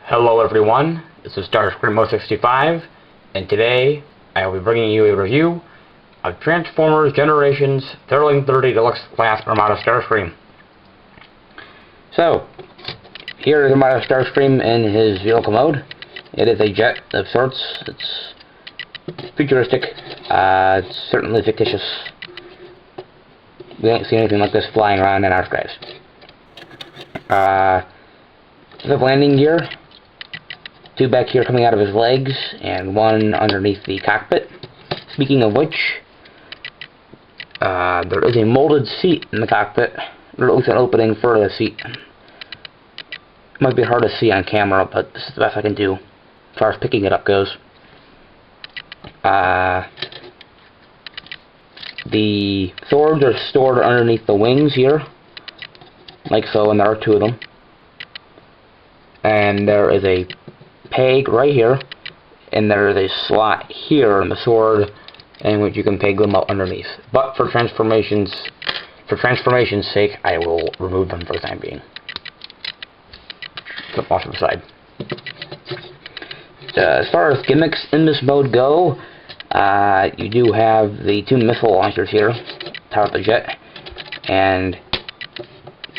Hello everyone, this is Starscream 065, and today I will be bringing you a review of Transformers Generations Thrirty Deluxe Class Armada Starscream. So, here is Armada Starscream in his vehicle mode. It is a jet of sorts. It's futuristic. It's certainly fictitious. We don't see anything like this flying around in our skies. The landing gear. 2 back here coming out of his legs, and 1 underneath the cockpit. Speaking of which, there is a molded seat in the cockpit. There is an opening for the seat. It might be hard to see on camera, but this is the best I can do as far as picking it up goes. The swords are stored underneath the wings here, like so, and there are 2 of them. And there is a peg right here, and there is a slot here in the sword in which you can peg them out underneath. But for transformation's sake, I will remove them for the time being. Flip off to the side. As far as gimmicks in this mode go, you do have the 2 missile launchers here, top of the jet, and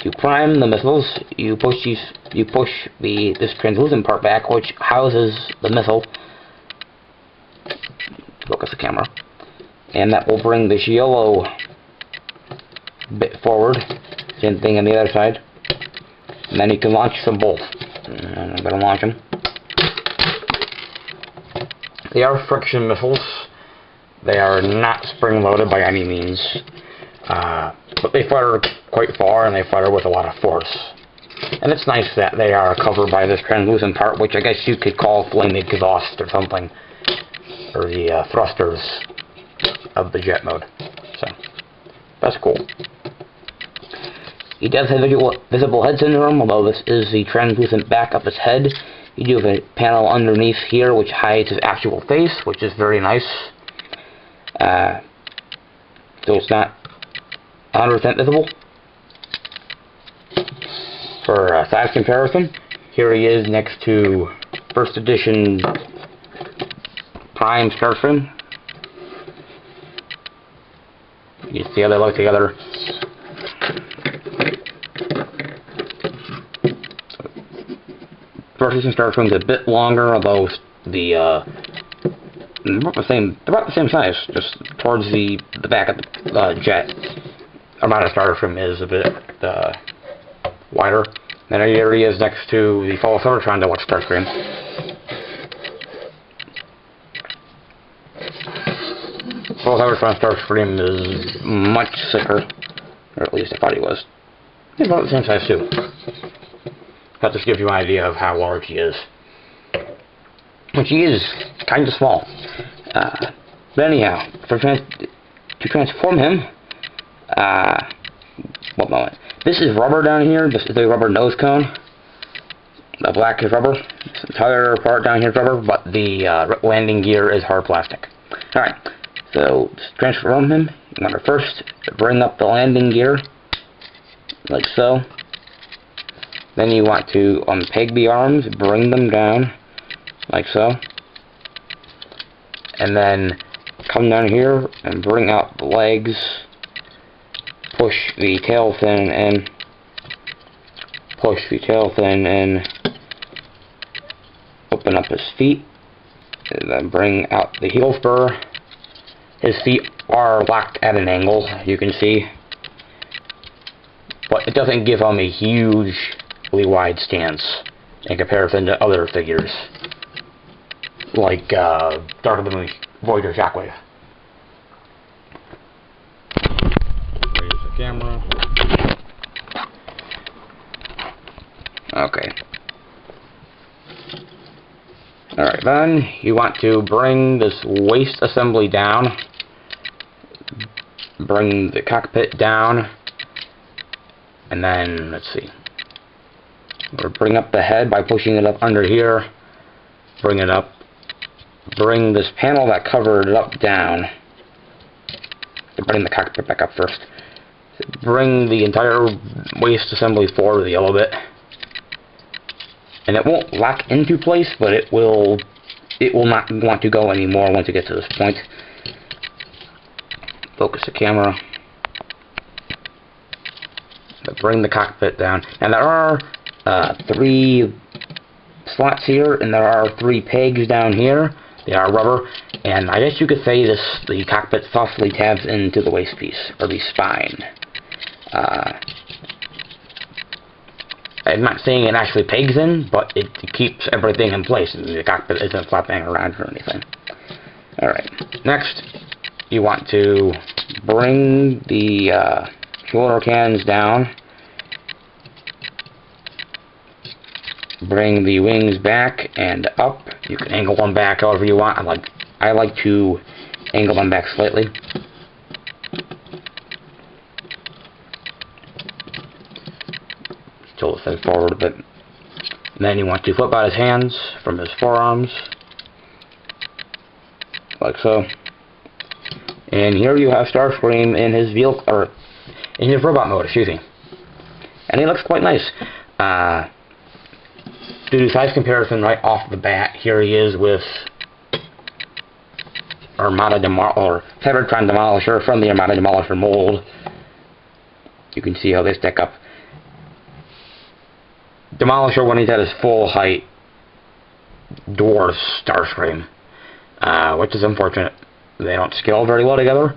to prime the missiles, you push this translucent part back, which houses the missile. Focus the camera, and that will bring this yellow bit forward. Same thing on the other side, and then you can launch them both. And I'm going to launch them. They are friction missiles. They are not spring-loaded by any means. But they fire quite far, and they fire with a lot of force. And it's nice that they are covered by this translucent part, which I guess you could call flame exhaust or something, or the thrusters of the jet mode. So, that's cool. He does have visible head syndrome, although this is the translucent back of his head. You do have a panel underneath here which hides his actual face, which is very nice. So it's not 100% visible. For size comparison, here he is next to first edition Prime Starscream. You see how they look together. First edition Starscream is a bit longer, although they're about the same size, just towards the back of the jet. Armada Starscream is a bit wider. Then here he is next to the Fall Cybertron Deluxe Starscream. Fall Cybertron Starscream is much thicker, or at least I thought he was. He's about the same size too. That just gives you an idea of how large he is. Which he is kind of small. But anyhow, to transform him, one moment. This is rubber down here. This is a rubber nose cone. The black is rubber. This entire part down here is rubber, but the landing gear is hard plastic. Alright, so to transform him, you want to first bring up the landing gear, like so. Then you want to unpeg the arms, bring them down, like so. And then come down here and bring out the legs. Push the tail fin in. Push the tail fin in. Open up his feet. And then bring out the heel spur. His feet are locked at an angle, you can see. But it doesn't give him a hugely wide stance in comparison to other figures. Like Dark of the Moon, Voyager Shockwave. Raise the camera. Okay. Alright, then you want to bring this waist assembly down. Bring the cockpit down. And then, let's see. We'll bring up the head by pushing it up under here. Bring it up. Bring this panel that covered it up down. Bring the cockpit back up first. Bring the entire waist assembly forward a little bit. and it won't lock into place, but it will not want to go anymore once it gets to this point. Focus the camera. Bring the cockpit down. And there are 3 slots here, and there are 3 pegs down here. They are rubber, and I guess you could say the cockpit softly tabs into the waist piece, or the spine. I'm not saying it actually pegs in, but it keeps everything in place, and the cockpit isn't flapping around or anything. Alright, next, you want to bring the shoulder cannons down. Bring the wings back and up. You can angle them back however you want. I like to angle them back slightly. Tilt his head forward a bit. And then you want to flip out his hands from his forearms, like so. And here you have Starscream in his vehicle, or in his robot mode, excuse me. And he looks quite nice. To do size comparison right off the bat, here he is with Armada or Cybertron Demolisher from the Armada Demolisher mold. You can see how they stack up. Demolisher, when he's at his full height, dwarfs Starscream, which is unfortunate. They don't scale very well together,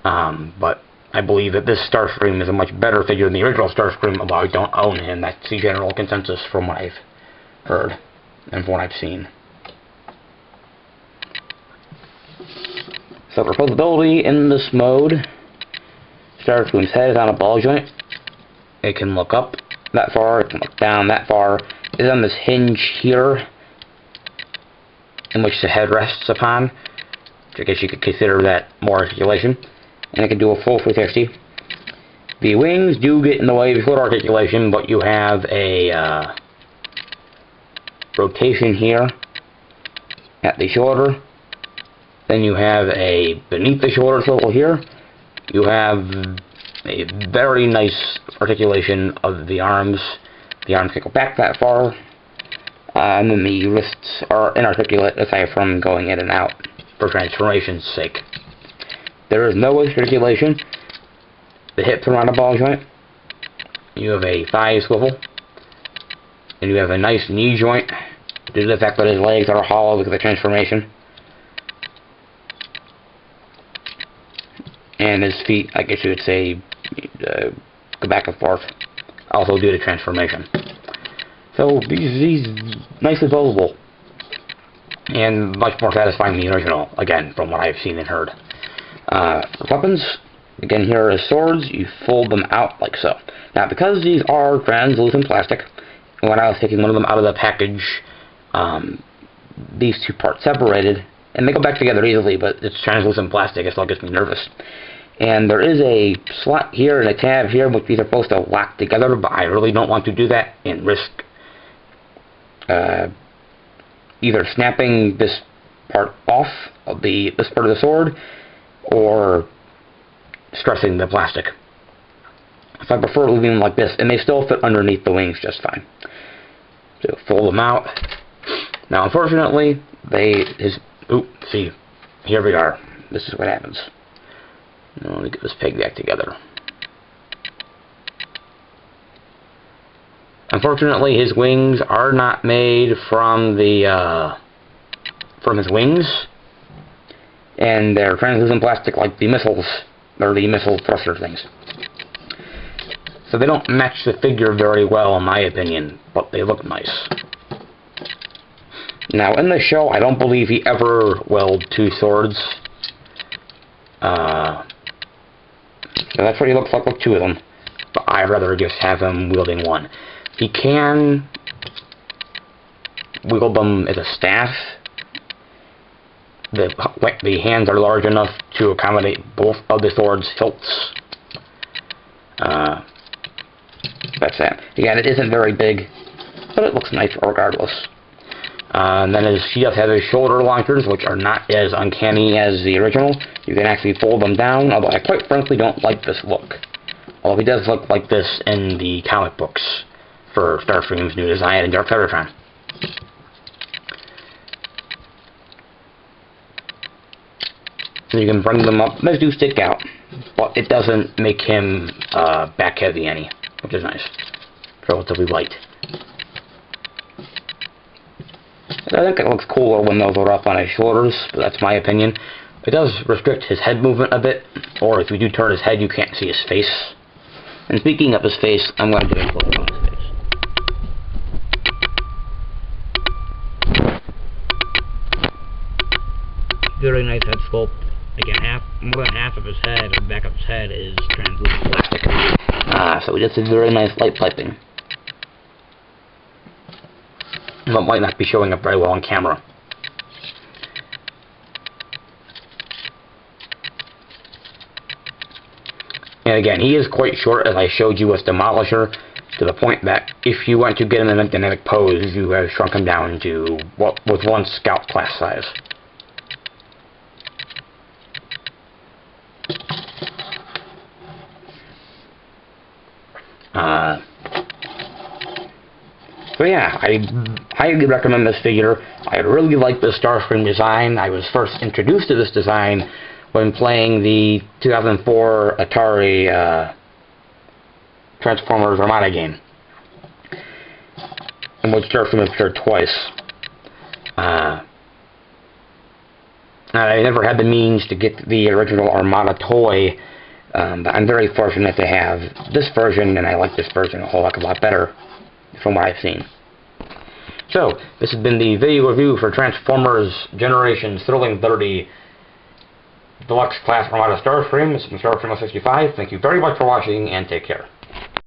but I believe that this Starscream is a much better figure than the original Starscream, although I don't own him. That's the general consensus from what I've heard and from what I've seen. So for posability in this mode, Starscream's head is on a ball joint. It can look up that far, it can look down that far. It's on this hinge here in which the head rests upon, which I guess you could consider that more articulation. And it can do a full 360. The wings do get in the way of foot articulation, but you have a rotation here at the shoulder. Then you have a beneath the shoulder swivel here. You have a very nice articulation of the arms. The arms can go back that far. And then the wrists are inarticulate aside from going in and out for transformation's sake. There is no articulation. The hips are on a ball joint. You have a thigh swivel. And you have a nice knee joint due to the fact that his legs are hollow because of the transformation. And his feet, I guess you would say, go back and forth, also due to transformation. So he's nicely posable, and much more satisfying than the original, again, from what I've seen and heard. For weapons, again, here are swords. You fold them out like so. Now, because these are translucent plastic, when I was taking one of them out of the package, these 2 parts separated, and they go back together easily, but it's translucent plastic, it still gets me nervous. And there is a slot here and a tab here, which these are supposed to lock together, but I really don't want to do that and risk either snapping this part off of this part of the sword, or stressing the plastic. So I prefer leaving them like this, and they still fit underneath the wings just fine. So fold them out. Now, unfortunately, see, here we are. This is what happens. Now, let me get this peg back together. Unfortunately, his wings are not made from his wings, and they're translucent plastic like the missiles, or the missile thruster things. So they don't match the figure very well, in my opinion, but they look nice. Now, in the show, I don't believe he ever wielded 2 swords. So that's what he looks like with 2 of them. But I'd rather just have him wielding 1. He can wield them as a staff. The hands are large enough to accommodate both of the sword's hilts. That's that. Again, it isn't very big, but it looks nice regardless. And then he does have his shoulder launchers, which are not as uncanny as the original. You can actually fold them down, although I quite frankly don't like this look. Although he does look like this in the comic books for Starscream's new design in Dark Cybertron. So you can bring them up. They do stick out, but it doesn't make him back heavy any, which is nice. It's relatively light. I think it looks cooler when those are up on his shoulders, but that's my opinion. It does restrict his head movement a bit, or if you do turn his head, you can't see his face. And speaking of his face, I'm going to do a close on his face. Very nice head sculpt. Again, more than half of his head, or back of his head, is translucent plastic. So we just did very nice light piping. But might not be showing up very well on camera. And again, he is quite short, as I showed you with Demolisher, to the point that if you went to get him in a dynamic pose, you have shrunk him down to what was once Scout class size. So yeah, I highly recommend this figure. I really like the Starscream design. I was first introduced to this design when playing the 2004 Atari Transformers Armada game, in which Starscream appeared twice. And I never had the means to get the original Armada toy, but I'm very fortunate to have this version, and I like this version a whole heck of a lot better from what I've seen. So, this has been the video review for Transformers Generations Thrilling 30 Deluxe Class Armada Starscream. This is Starscream 65. Thank you very much for watching, and take care.